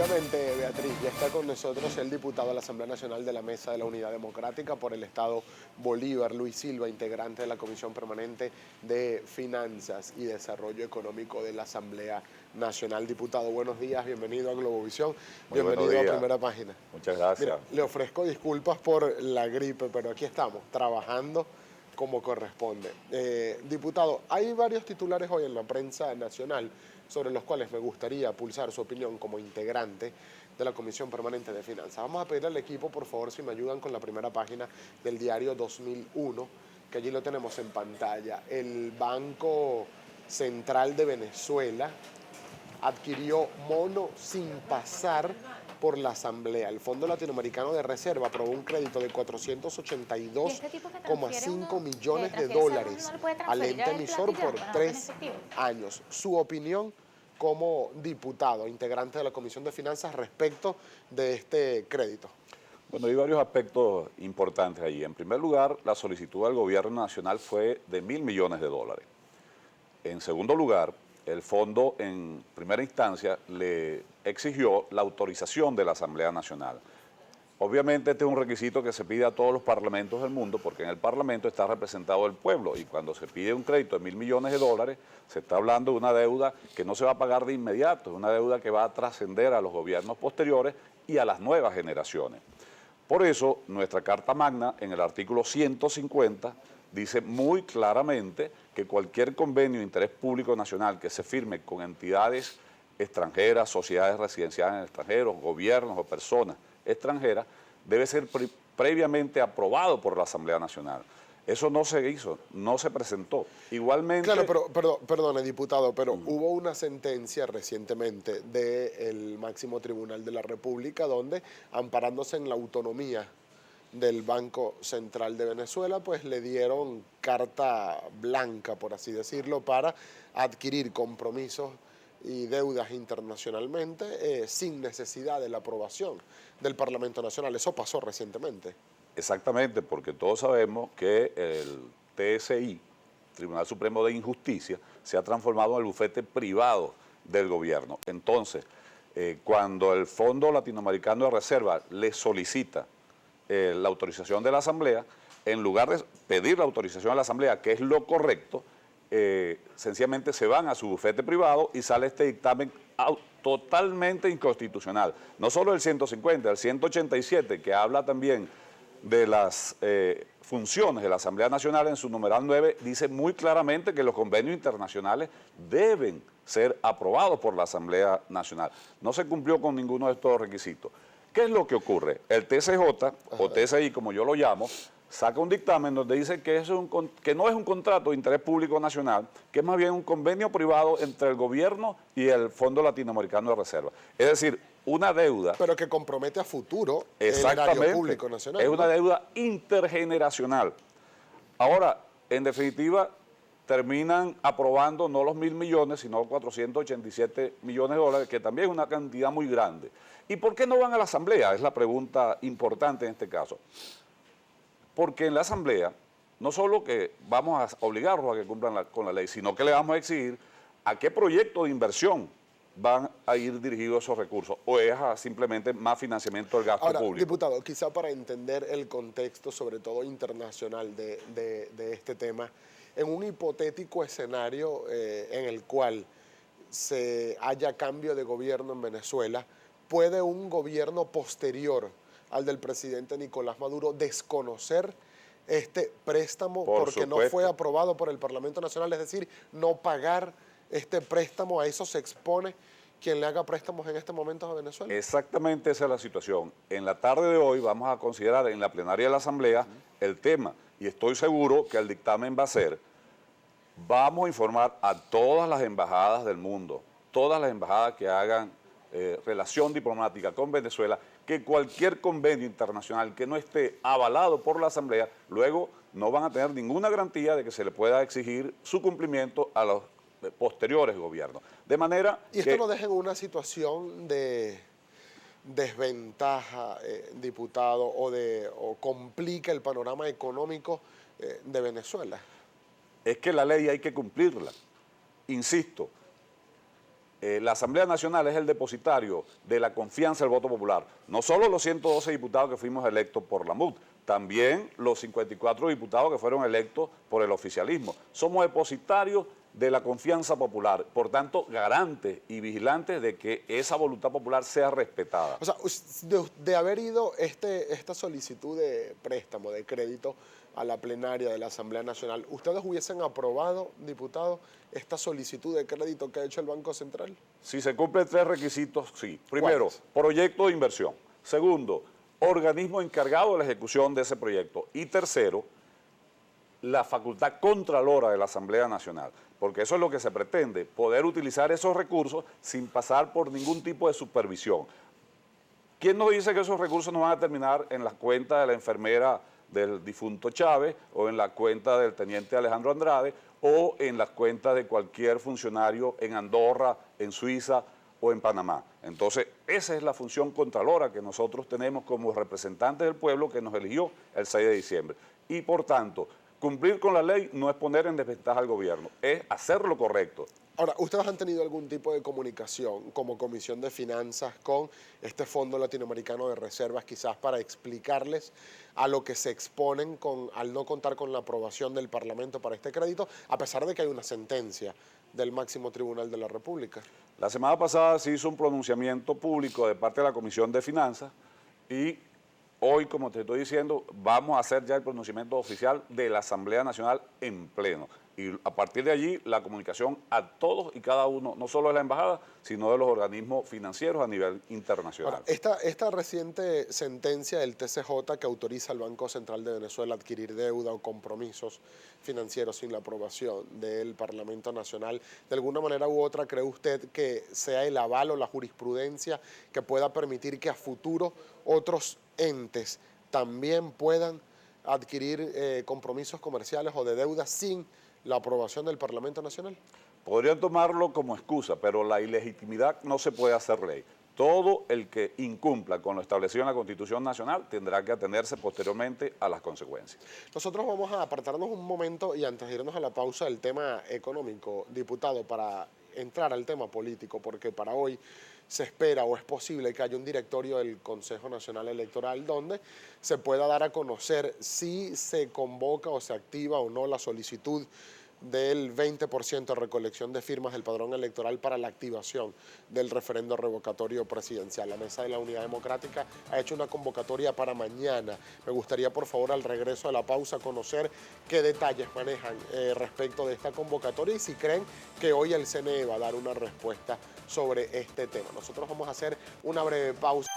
Efectivamente, Beatriz, ya está con nosotros el diputado de la Asamblea Nacional de la Mesa de la Unidad Democrática por el Estado Bolívar, Luis Silva, integrante de la Comisión Permanente de Finanzas y Desarrollo Económico de la Asamblea Nacional. Diputado, buenos días, bienvenido a Globovisión, Muy buenos bienvenido a días. Primera Página. Muchas gracias. Mira, le ofrezco disculpas por la gripe, pero aquí estamos, trabajando como corresponde. Diputado, hay varios titulares hoy en la prensa nacional sobre los cuales me gustaría pulsar su opinión como integrante de la Comisión Permanente de Finanzas. Vamos a pedirle al equipo, por favor, si me ayudan con la primera página del diario 2001, que allí lo tenemos en pantalla. El Banco Central de Venezuela adquirió mono sin pasar por la Asamblea. El Fondo Latinoamericano de Reserva aprobó un crédito de 482,5 millones de dólares al ente emisor por 3 años. Su opinión como diputado, integrante de la Comisión de Finanzas respecto de este crédito. Bueno, hay varios aspectos importantes allí. En primer lugar, la solicitud del gobierno nacional fue de 1.000 millones de dólares. En segundo lugar, el fondo en primera instancia le exigió la autorización de la Asamblea Nacional. Obviamente este es un requisito que se pide a todos los parlamentos del mundo porque en el parlamento está representado el pueblo y cuando se pide un crédito de 1.000 millones de dólares se está hablando de una deuda que no se va a pagar de inmediato, es una deuda que va a trascender a los gobiernos posteriores y a las nuevas generaciones. Por eso nuestra Carta Magna en el artículo 150 dice muy claramente que cualquier convenio de interés público nacional que se firme con entidades extranjeras, sociedades residenciales en el extranjero, gobiernos o personas extranjeras, debe ser previamente aprobado por la Asamblea Nacional. Eso no se hizo, no se presentó. Igualmente... Claro, pero perdone, diputado, pero hubo una sentencia recientemente del máximo tribunal de la República donde, amparándose en la autonomía del Banco Central de Venezuela, pues le dieron carta blanca, por así decirlo, para adquirir compromisos y deudas internacionalmente sin necesidad de la aprobación del Parlamento Nacional. Eso pasó recientemente. Exactamente, porque todos sabemos que el TSI, Tribunal Supremo de Injusticia, se ha transformado en el bufete privado del gobierno. Entonces, cuando el Fondo Latinoamericano de Reserva le solicita la autorización de la Asamblea, en lugar de pedir la autorización a la Asamblea, que es lo correcto, sencillamente se van a su bufete privado y sale este dictamen totalmente inconstitucional. No solo el 150, el 187, que habla también de las funciones de la Asamblea Nacional en su numeral 9, dice muy claramente que los convenios internacionales deben ser aprobados por la Asamblea Nacional. No se cumplió con ninguno de estos requisitos. ¿Qué es lo que ocurre? El TCJ, o TCI como yo lo llamo, saca un dictamen donde dice que no es un contrato de interés público nacional, que es más bien un convenio privado entre el gobierno y el Fondo Latinoamericano de Reserva. Es decir, una deuda... Pero que compromete a futuro el erario público nacional. Es una deuda intergeneracional. Ahora, en definitiva, terminan aprobando no los 1.000 millones, sino 487 millones de dólares, que también es una cantidad muy grande. ¿Y por qué no van a la Asamblea? Es la pregunta importante en este caso. Porque en la Asamblea, no solo que vamos a obligarlos a que cumplan con la ley, sino que le vamos a exigir a qué proyecto de inversión van a ir dirigidos esos recursos, o es simplemente más financiamiento del gasto público. Diputado, quizá para entender el contexto, sobre todo internacional, de este tema, en un hipotético escenario en el cual se haya cambio de gobierno en Venezuela, ¿puede un gobierno posterior al del presidente Nicolás Maduro desconocer este préstamo porque no fue aprobado por el Parlamento Nacional? Es decir, no pagar este préstamo, a eso se expone quien le haga préstamos en este momento a Venezuela. Exactamente esa es la situación. En la tarde de hoy vamos a considerar en la plenaria de la Asamblea el tema y estoy seguro que el dictamen va a ser: vamos a informar a todas las embajadas del mundo, todas las embajadas que hagan relación diplomática con Venezuela, que cualquier convenio internacional que no esté avalado por la Asamblea, luego no van a tener ninguna garantía de que se le pueda exigir su cumplimiento a los posteriores gobiernos. De manera ¿Y esto no deja en una situación de desventaja, diputado, o complica el panorama económico de Venezuela? Es que la ley hay que cumplirla. Insisto, la Asamblea Nacional es el depositario de la confianza del voto popular. No solo los 112 diputados que fuimos electos por la MUD, también los 54 diputados que fueron electos por el oficialismo. Somos depositarios de la confianza popular, por tanto, garantes y vigilantes de que esa voluntad popular sea respetada. O sea, de haber ido esta solicitud de préstamo, de crédito a la plenaria de la Asamblea Nacional, ¿ustedes hubiesen aprobado, diputado, esta solicitud de crédito que ha hecho el Banco Central? Si se cumplen 3 requisitos, sí. Primero, proyecto de inversión. Segundo, organismo encargado de la ejecución de ese proyecto. Y tercero, la facultad contralora de la Asamblea Nacional, porque eso es lo que se pretende, poder utilizar esos recursos sin pasar por ningún tipo de supervisión. ¿Quién nos dice que esos recursos no van a terminar en la cuenta de la enfermera del difunto Chávez o en la cuenta del teniente Alejandro Andrade o en las cuentas de cualquier funcionario en Andorra, en Suiza o en Panamá? Entonces, esa es la función contralora que nosotros tenemos como representantes del pueblo que nos eligió el 6 de diciembre. Y por tanto, cumplir con la ley no es poner en desventaja al gobierno, es hacer lo correcto. Ahora, ¿ustedes han tenido algún tipo de comunicación como Comisión de Finanzas con este Fondo Latinoamericano de Reservas, quizás para explicarles a lo que se exponen al no contar con la aprobación del Parlamento para este crédito, a pesar de que hay una sentencia del máximo tribunal de la República? La semana pasada se hizo un pronunciamiento público de parte de la Comisión de Finanzas y hoy, como te estoy diciendo, vamos a hacer ya el pronunciamiento oficial de la Asamblea Nacional en pleno. Y a partir de allí, la comunicación a todos y cada uno, no solo de la embajada, sino de los organismos financieros a nivel internacional. Ahora, esta reciente sentencia del TCJ que autoriza al Banco Central de Venezuela a adquirir deuda o compromisos financieros sin la aprobación del Parlamento Nacional, ¿de alguna manera u otra cree usted que sea el aval o la jurisprudencia que pueda permitir que a futuro otros entes también puedan adquirir compromisos comerciales o de deuda sin la aprobación del Parlamento Nacional? Podrían tomarlo como excusa, pero la ilegitimidad no se puede hacer ley. Todo el que incumpla con lo establecido en la Constitución Nacional tendrá que atenerse posteriormente a las consecuencias. Nosotros vamos a apartarnos un momento y antes de irnos a la pausa del tema económico, diputado, para entrar al tema político, porque para hoy se espera o es posible que haya un directorio del Consejo Nacional Electoral donde se pueda dar a conocer si se convoca o se activa o no la solicitud del 20% de recolección de firmas del padrón electoral para la activación del referendo revocatorio presidencial. La Mesa de la Unidad Democrática ha hecho una convocatoria para mañana. Me gustaría, por favor, al regreso de la pausa, conocer qué detalles manejan respecto de esta convocatoria y si creen que hoy el CNE va a dar una respuesta sobre este tema. Nosotros vamos a hacer una breve pausa.